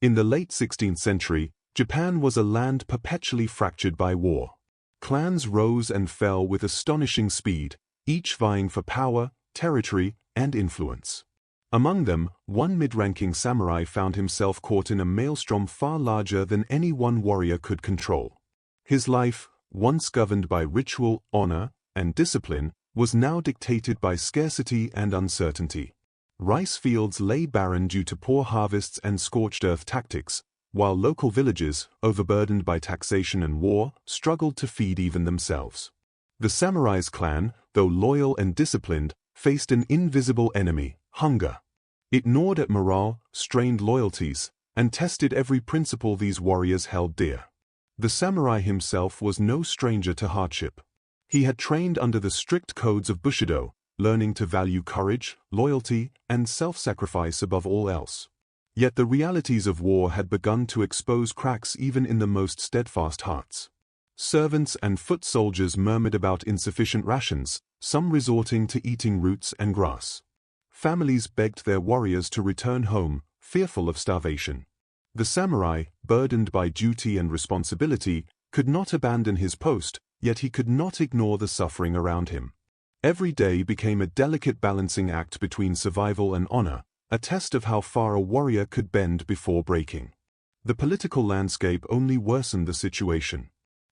In the late 16th century, Japan was a land perpetually fractured by war. Clans rose and fell with astonishing speed, each vying for power, territory, and influence. Among them, one mid-ranking samurai found himself caught in a maelstrom far larger than any one warrior could control. His life, once governed by ritual, honor, and discipline, was now dictated by scarcity and uncertainty. Rice fields lay barren due to poor harvests and scorched earth tactics, while local villages, overburdened by taxation and war, struggled to feed even themselves. The samurai's clan, though loyal and disciplined, faced an invisible enemy, hunger. It gnawed at morale, strained loyalties, and tested every principle these warriors held dear. The samurai himself was no stranger to hardship. He had trained under the strict codes of Bushido, learning to value courage, loyalty, and self-sacrifice above all else. Yet the realities of war had begun to expose cracks even in the most steadfast hearts. Servants and foot soldiers murmured about insufficient rations, some resorting to eating roots and grass. Families begged their warriors to return home, fearful of starvation. The samurai, burdened by duty and responsibility, could not abandon his post, yet he could not ignore the suffering around him. Every day became a delicate balancing act between survival and honor, a test of how far a warrior could bend before breaking. The political landscape only worsened the situation.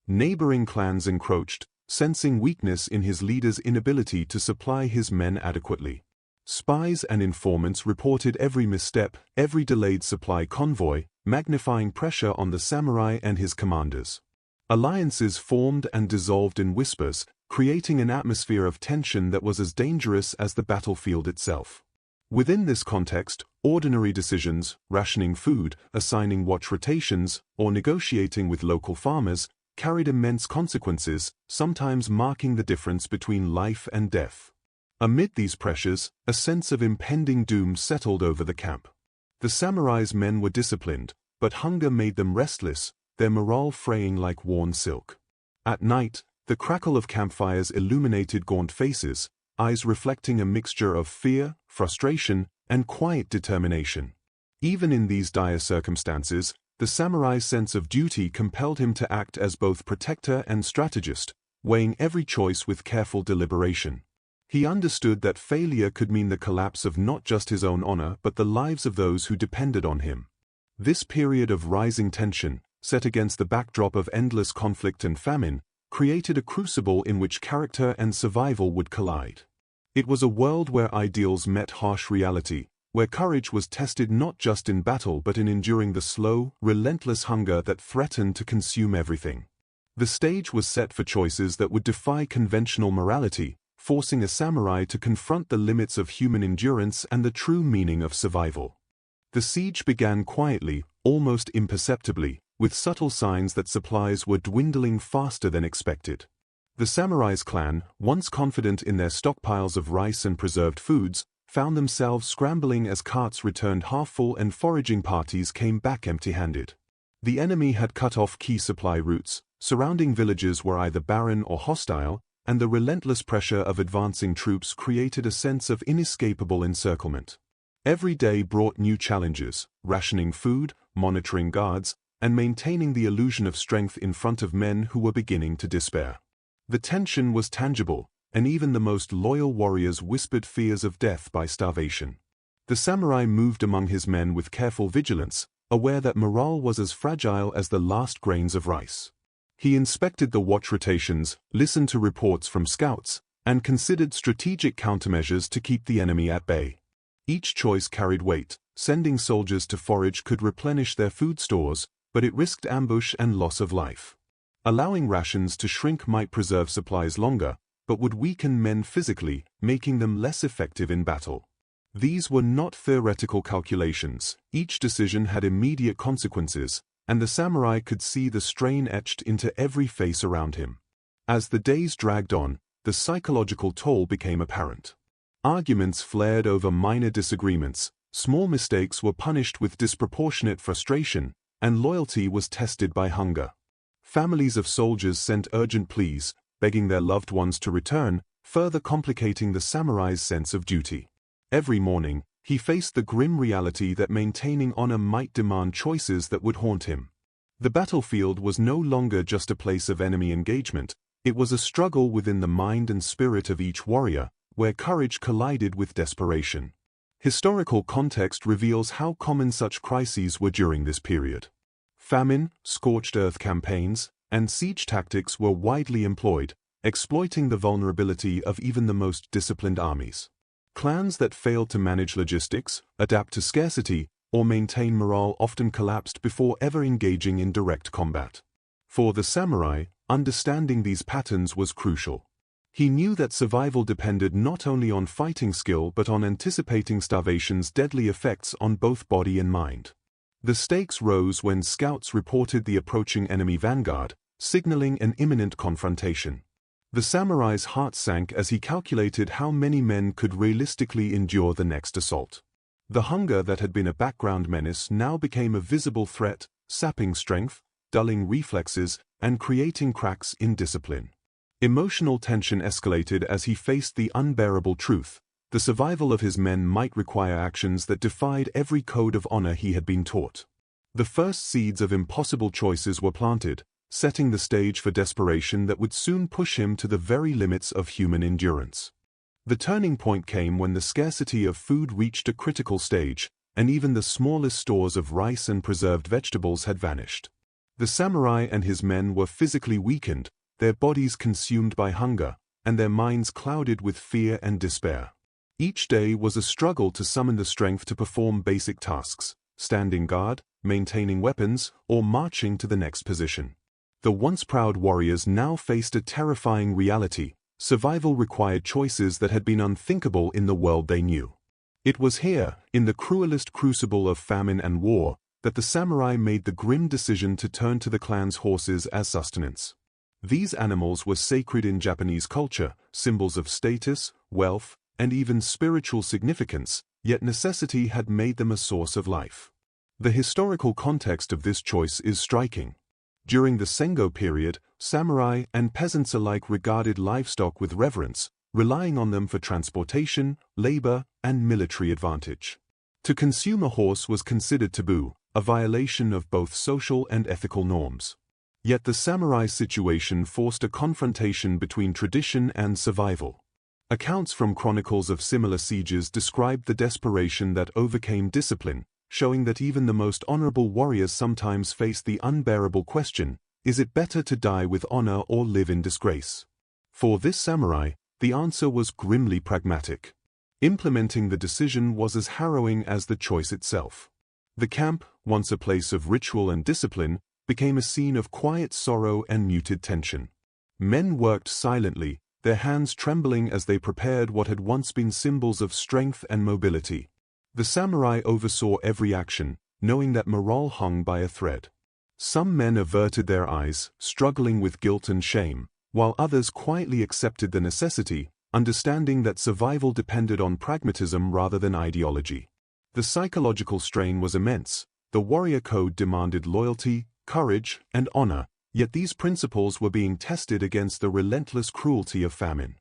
Neighboring clans encroached, sensing weakness in his leader's inability to supply his men adequately. Spies and informants reported every misstep, every delayed supply convoy, magnifying pressure on the samurai and his commanders. Alliances formed and dissolved in whispers, creating an atmosphere of tension that was as dangerous as the battlefield itself. Within this context, ordinary decisions, rationing food, assigning watch rotations, or negotiating with local farmers, carried immense consequences, sometimes marking the difference between life and death. Amid these pressures, a sense of impending doom settled over the camp. The samurai's men were disciplined, but hunger made them restless, their morale fraying like worn silk. At night, the crackle of campfires illuminated gaunt faces, eyes reflecting a mixture of fear, frustration, and quiet determination. Even in these dire circumstances, the samurai's sense of duty compelled him to act as both protector and strategist, weighing every choice with careful deliberation. He understood that failure could mean the collapse of not just his own honor but the lives of those who depended on him. This period of rising tension, set against the backdrop of endless conflict and famine, created a crucible in which character and survival would collide. It was a world where ideals met harsh reality, where courage was tested not just in battle but in enduring the slow, relentless hunger that threatened to consume everything. The stage was set for choices that would defy conventional morality, forcing a samurai to confront the limits of human endurance and the true meaning of survival. The siege began quietly, almost imperceptibly, with subtle signs that supplies were dwindling faster than expected. The samurai's clan, once confident in their stockpiles of rice and preserved foods, found themselves scrambling as carts returned half full and foraging parties came back empty-handed. The enemy had cut off key supply routes, surrounding villages were either barren or hostile, and the relentless pressure of advancing troops created a sense of inescapable encirclement. Every day brought new challenges, rationing food, monitoring guards, and maintaining the illusion of strength in front of men who were beginning to despair. The tension was tangible, and even the most loyal warriors whispered fears of death by starvation. The samurai moved among his men with careful vigilance, aware that morale was as fragile as the last grains of rice. He inspected the watch rotations, listened to reports from scouts, and considered strategic countermeasures to keep the enemy at bay. Each choice carried weight. Sending soldiers to forage could replenish their food stores, but it risked ambush and loss of life. Allowing rations to shrink might preserve supplies longer, but would weaken men physically, making them less effective in battle. These were not theoretical calculations. Each decision had immediate consequences, and the samurai could see the strain etched into every face around him. As the days dragged on, the psychological toll became apparent. Arguments flared over minor disagreements, small mistakes were punished with disproportionate frustration, and loyalty was tested by hunger. Families of soldiers sent urgent pleas, begging their loved ones to return, further complicating the samurai's sense of duty. Every morning, He faced the grim reality that maintaining honor might demand choices that would haunt him. The battlefield was no longer just a place of enemy engagement, it was a struggle within the mind and spirit of each warrior, where courage collided with desperation. Historical context reveals how common such crises were during this period. Famine, scorched earth campaigns, and siege tactics were widely employed, exploiting the vulnerability of even the most disciplined armies. Clans that failed to manage logistics, adapt to scarcity, or maintain morale often collapsed before ever engaging in direct combat. For the samurai, understanding these patterns was crucial. He knew that survival depended not only on fighting skill but on anticipating starvation's deadly effects on both body and mind. The stakes rose when scouts reported the approaching enemy vanguard, signaling an imminent confrontation. The samurai's heart sank as he calculated how many men could realistically endure the next assault. The hunger that had been a background menace now became a visible threat, sapping strength, dulling reflexes, and creating cracks in discipline. Emotional tension escalated as he faced the unbearable truth. The survival of his men might require actions that defied every code of honor he had been taught. The first seeds of impossible choices were planted, setting the stage for desperation that would soon push him to the very limits of human endurance. The turning point came when the scarcity of food reached a critical stage, and even the smallest stores of rice and preserved vegetables had vanished. The samurai and his men were physically weakened, their bodies consumed by hunger, and their minds clouded with fear and despair. Each day was a struggle to summon the strength to perform basic tasks, standing guard, maintaining weapons, or marching to the next position. The once proud warriors now faced a terrifying reality. Survival required choices that had been unthinkable in the world they knew. It was here, in the cruelest crucible of famine and war, that the samurai made the grim decision to turn to the clan's horses as sustenance. These animals were sacred in Japanese culture, symbols of status, wealth, and even spiritual significance, yet necessity had made them a source of life. The historical context of this choice is striking. During the Sengo period, samurai and peasants alike regarded livestock with reverence, relying on them for transportation, labor, and military advantage. To consume a horse was considered taboo, a violation of both social and ethical norms. Yet the samurai situation forced a confrontation between tradition and survival. Accounts from chronicles of similar sieges described the desperation that overcame discipline, showing that even the most honorable warriors sometimes faced the unbearable question, is it better to die with honor or live in disgrace? For this samurai, the answer was grimly pragmatic. Implementing the decision was as harrowing as the choice itself. The camp, once a place of ritual and discipline, became a scene of quiet sorrow and muted tension. Men worked silently, their hands trembling as they prepared what had once been symbols of strength and mobility. The samurai oversaw every action, knowing that morale hung by a thread. Some men averted their eyes, struggling with guilt and shame, while others quietly accepted the necessity, understanding that survival depended on pragmatism rather than ideology. The psychological strain was immense. The warrior code demanded loyalty, courage, and honor, yet these principles were being tested against the relentless cruelty of famine.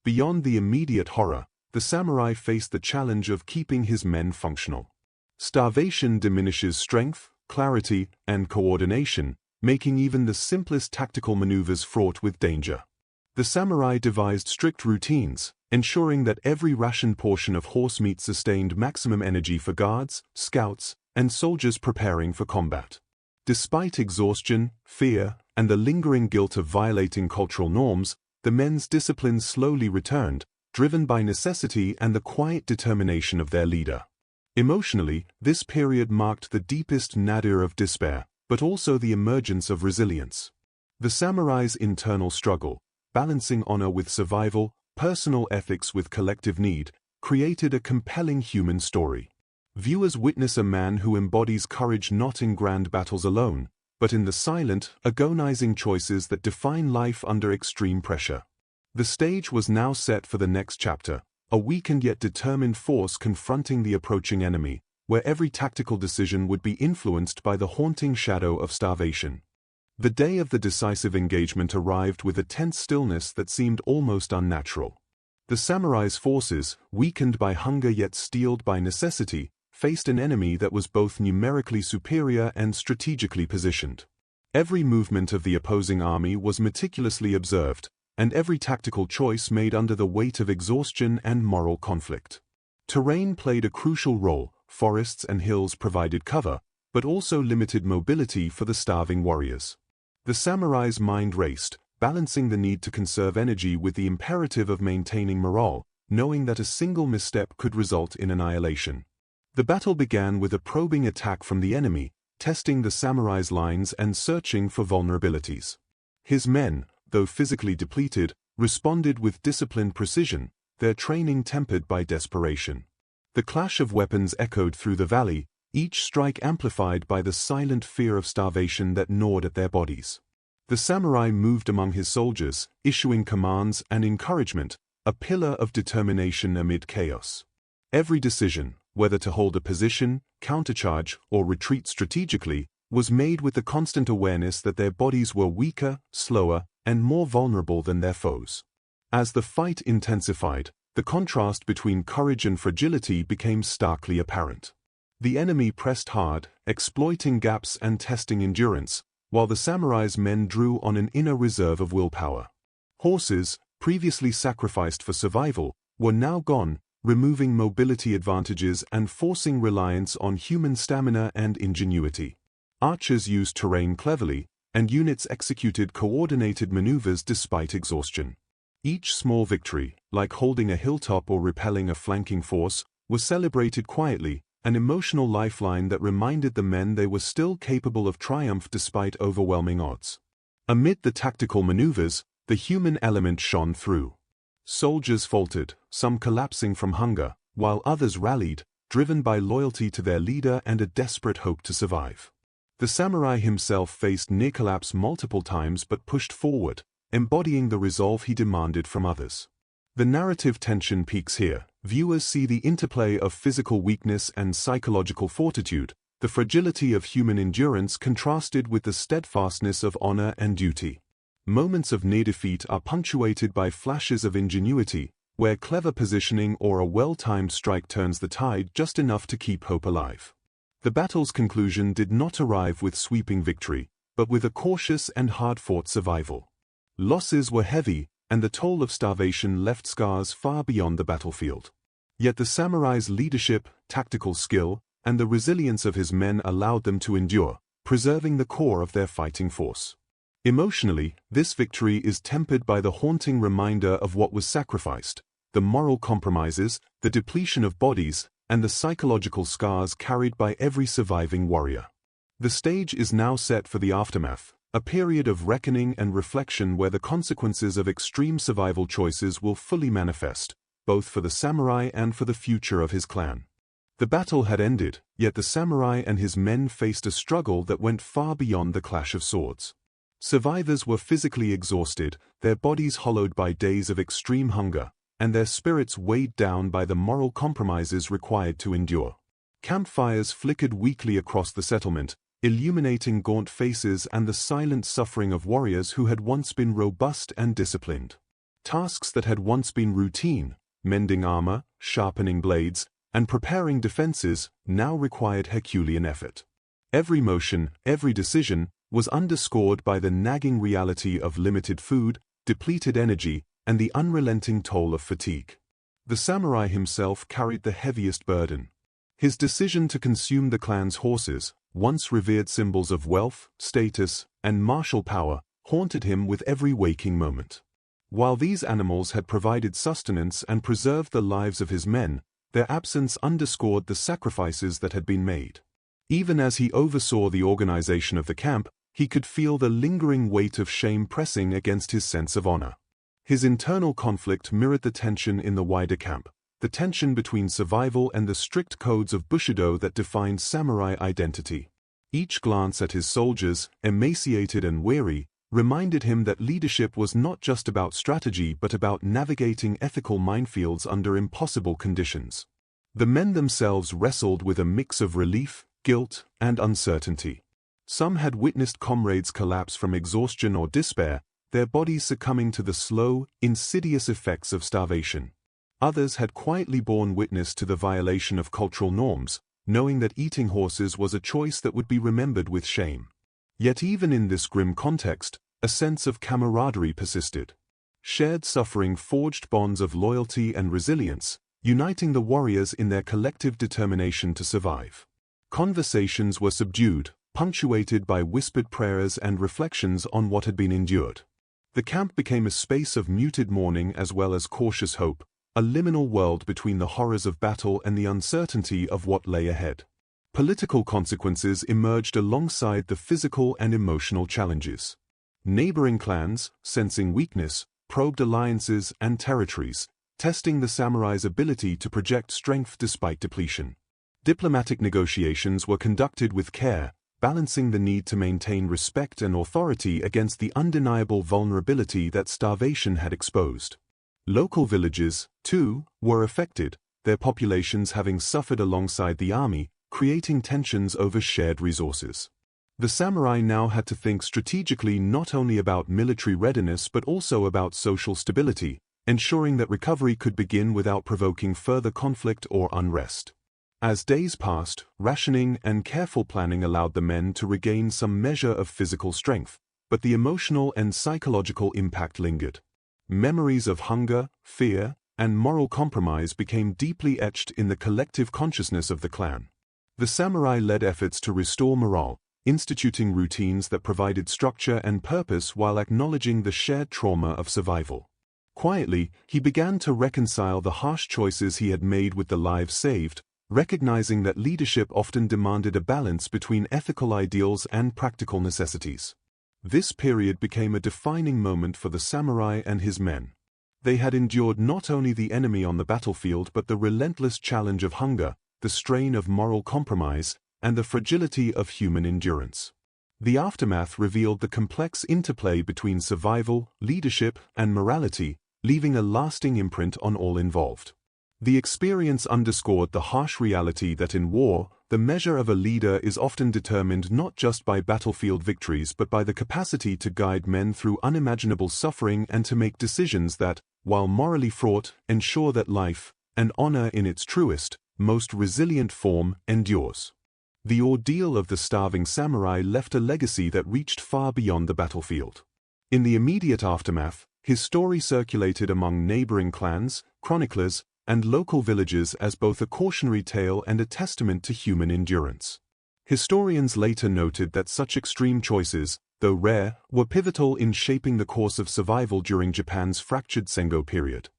Beyond the immediate horror, the samurai faced the challenge of keeping his men functional. Starvation diminishes strength, clarity, and coordination, making even the simplest tactical maneuvers fraught with danger. The samurai devised strict routines, ensuring that every rationed portion of horse meat sustained maximum energy for guards, scouts, and soldiers preparing for combat. Despite exhaustion, fear, and the lingering guilt of violating cultural norms, the men's discipline slowly returned, driven by necessity and the quiet determination of their leader. Emotionally, this period marked the deepest nadir of despair, but also the emergence of resilience. The samurai's internal struggle, balancing honor with survival, personal ethics with collective need, created a compelling human story. Viewers witness a man who embodies courage not in grand battles alone, but in the silent, agonizing choices that define life under extreme pressure. The stage was now set for the next chapter, a weakened yet determined force confronting the approaching enemy, where every tactical decision would be influenced by the haunting shadow of starvation. The day of the decisive engagement arrived with a tense stillness that seemed almost unnatural. The samurai's forces, weakened by hunger yet steeled by necessity, faced an enemy that was both numerically superior and strategically positioned. Every movement of the opposing army was meticulously observed, and every tactical choice made under the weight of exhaustion and moral conflict. Terrain played a crucial role. Forests and hills provided cover, but also limited mobility for the starving warriors. The samurai's mind raced, balancing the need to conserve energy with the imperative of maintaining morale, knowing that a single misstep could result in annihilation. The battle began with a probing attack from the enemy, testing the samurai's lines and searching for vulnerabilities. His men, though physically depleted, responded with disciplined precision, their training tempered by desperation. The clash of weapons echoed through the valley, each strike amplified by the silent fear of starvation that gnawed at their bodies. The samurai moved among his soldiers, issuing commands and encouragement, a pillar of determination amid chaos. Every decision, whether to hold a position, countercharge, or retreat strategically, was made with the constant awareness that their bodies were weaker, slower, and more vulnerable than their foes. As the fight intensified, the contrast between courage and fragility became starkly apparent. The enemy pressed hard, exploiting gaps and testing endurance, while the samurai's men drew on an inner reserve of willpower. Horses, previously sacrificed for survival, were now gone, removing mobility advantages and forcing reliance on human stamina and ingenuity. Archers used terrain cleverly, and units executed coordinated maneuvers despite exhaustion. Each small victory, like holding a hilltop or repelling a flanking force, was celebrated quietly, an emotional lifeline that reminded the men they were still capable of triumph despite overwhelming odds. Amid the tactical maneuvers, the human element shone through. Soldiers faltered, some collapsing from hunger, while others rallied, driven by loyalty to their leader and a desperate hope to survive. The samurai himself faced near collapse multiple times but pushed forward, embodying the resolve he demanded from others. The narrative tension peaks here. Viewers see the interplay of physical weakness and psychological fortitude, the fragility of human endurance contrasted with the steadfastness of honor and duty. Moments of near defeat are punctuated by flashes of ingenuity, where clever positioning or a well-timed strike turns the tide just enough to keep hope alive. The battle's conclusion did not arrive with sweeping victory, but with a cautious and hard-fought survival. Losses were heavy, and the toll of starvation left scars far beyond the battlefield. Yet the samurai's leadership, tactical skill, and the resilience of his men allowed them to endure, preserving the core of their fighting force. Emotionally, this victory is tempered by the haunting reminder of what was sacrificed, the moral compromises, the depletion of bodies, and the psychological scars carried by every surviving warrior. The stage is now set for the aftermath, a period of reckoning and reflection where the consequences of extreme survival choices will fully manifest, both for the samurai and for the future of his clan. The battle had ended, yet the samurai and his men faced a struggle that went far beyond the clash of swords. Survivors were physically exhausted, their bodies hollowed by days of extreme hunger, and their spirits weighed down by the moral compromises required to endure. Campfires flickered weakly across the settlement, illuminating gaunt faces and the silent suffering of warriors who had once been robust and disciplined. Tasks that had once been routine, mending armor, sharpening blades, and preparing defenses, now required Herculean effort. Every motion, every decision, was underscored by the nagging reality of limited food, depleted energy, and the unrelenting toll of fatigue. The samurai himself carried the heaviest burden. His decision to consume the clan's horses, once revered symbols of wealth, status, and martial power, haunted him with every waking moment. While these animals had provided sustenance and preserved the lives of his men, their absence underscored the sacrifices that had been made. Even as he oversaw the organization of the camp, he could feel the lingering weight of shame pressing against his sense of honor. His internal conflict mirrored the tension in the wider camp, the tension between survival and the strict codes of Bushido that defined samurai identity. Each glance at his soldiers, emaciated and weary, reminded him that leadership was not just about strategy but about navigating ethical minefields under impossible conditions. The men themselves wrestled with a mix of relief, guilt, and uncertainty. Some had witnessed comrades collapse from exhaustion or despair, their bodies succumbing to the slow, insidious effects of starvation. Others had quietly borne witness to the violation of cultural norms, knowing that eating horses was a choice that would be remembered with shame. Yet even in this grim context, a sense of camaraderie persisted. Shared suffering forged bonds of loyalty and resilience, uniting the warriors in their collective determination to survive. Conversations were subdued, punctuated by whispered prayers and reflections on what had been endured. The camp became a space of muted mourning as well as cautious hope, a liminal world between the horrors of battle and the uncertainty of what lay ahead. Political consequences emerged alongside the physical and emotional challenges. Neighboring clans, sensing weakness, probed alliances and territories, testing the samurai's ability to project strength despite depletion. Diplomatic negotiations were conducted with care, balancing the need to maintain respect and authority against the undeniable vulnerability that starvation had exposed. Local villages, too, were affected, their populations having suffered alongside the army, creating tensions over shared resources. The samurai now had to think strategically not only about military readiness but also about social stability, ensuring that recovery could begin without provoking further conflict or unrest. As days passed, rationing and careful planning allowed the men to regain some measure of physical strength, but the emotional and psychological impact lingered. Memories of hunger, fear, and moral compromise became deeply etched in the collective consciousness of the clan. The samurai led efforts to restore morale, instituting routines that provided structure and purpose while acknowledging the shared trauma of survival. Quietly, he began to reconcile the harsh choices he had made with the lives saved, recognizing that leadership often demanded a balance between ethical ideals and practical necessities. This period became a defining moment for the samurai and his men. They had endured not only the enemy on the battlefield but the relentless challenge of hunger, the strain of moral compromise, and the fragility of human endurance. The aftermath revealed the complex interplay between survival, leadership, and morality, leaving a lasting imprint on all involved. The experience underscored the harsh reality that in war, the measure of a leader is often determined not just by battlefield victories but by the capacity to guide men through unimaginable suffering and to make decisions that, while morally fraught, ensure that life, and honor in its truest, most resilient form, endures. The ordeal of the starving samurai left a legacy that reached far beyond the battlefield. In the immediate aftermath, his story circulated among neighboring clans, chroniclers, and local villages as both a cautionary tale and a testament to human endurance. Historians later noted that such extreme choices, though rare, were pivotal in shaping the course of survival during Japan's fractured Sengo period.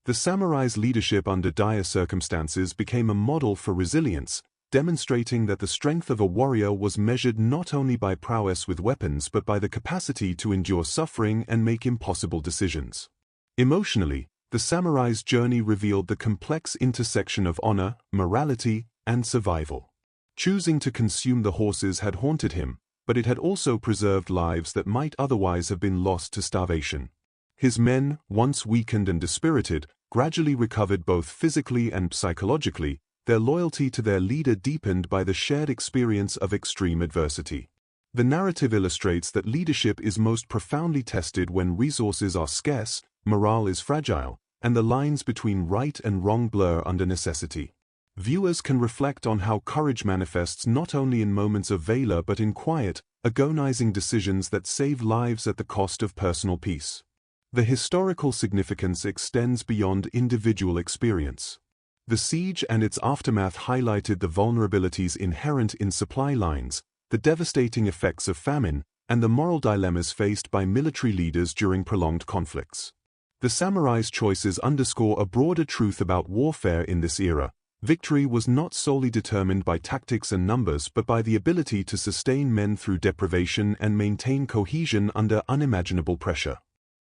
The samurai's leadership under dire circumstances became a model for resilience, demonstrating that the strength of a warrior was measured not only by prowess with weapons but by the capacity to endure suffering and make impossible decisions. Emotionally, the samurai's journey revealed the complex intersection of honor, morality, and survival. Choosing to consume the horses had haunted him, but it had also preserved lives that might otherwise have been lost to starvation. His men, once weakened and dispirited, gradually recovered both physically and psychologically, their loyalty to their leader deepened by the shared experience of extreme adversity. The narrative illustrates that leadership is most profoundly tested when resources are scarce, morale is fragile, and the lines between right and wrong blur under necessity. Viewers can reflect on how courage manifests not only in moments of valor but in quiet, agonizing decisions that save lives at the cost of personal peace. The historical significance extends beyond individual experience. The siege and its aftermath highlighted the vulnerabilities inherent in supply lines, the devastating effects of famine, and the moral dilemmas faced by military leaders during prolonged conflicts. The samurai's choices underscore a broader truth about warfare in this era. Victory was not solely determined by tactics and numbers but by the ability to sustain men through deprivation and maintain cohesion under unimaginable pressure.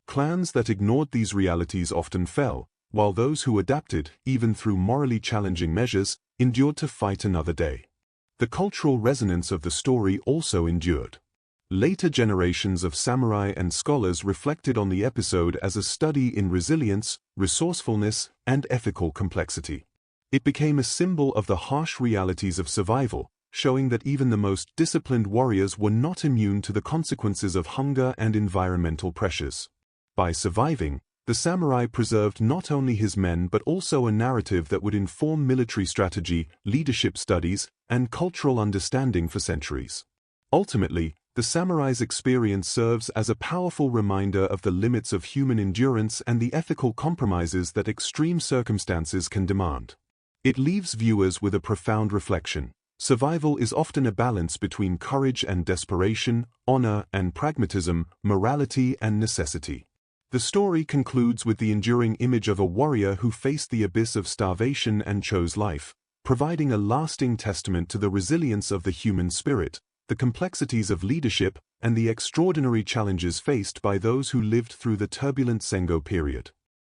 Clans that ignored these realities often fell, while those who adapted, even through morally challenging measures, endured to fight another day. The cultural resonance of the story also endured. Later generations of samurai and scholars reflected on the episode as a study in resilience, resourcefulness, and ethical complexity. It became a symbol of the harsh realities of survival, showing that even the most disciplined warriors were not immune to the consequences of hunger and environmental pressures. By surviving, The samurai preserved not only his men but also a narrative that would inform military strategy, leadership studies, and cultural understanding for centuries. Ultimately, the samurai's experience serves as a powerful reminder of the limits of human endurance and the ethical compromises that extreme circumstances can demand. It leaves viewers with a profound reflection. Survival is often a balance between courage and desperation, honor and pragmatism, morality and necessity. The story concludes with the enduring image of a warrior who faced the abyss of starvation and chose life, providing a lasting testament to the resilience of the human spirit, the complexities of leadership, and the extraordinary challenges faced by those who lived through the turbulent Sengo period.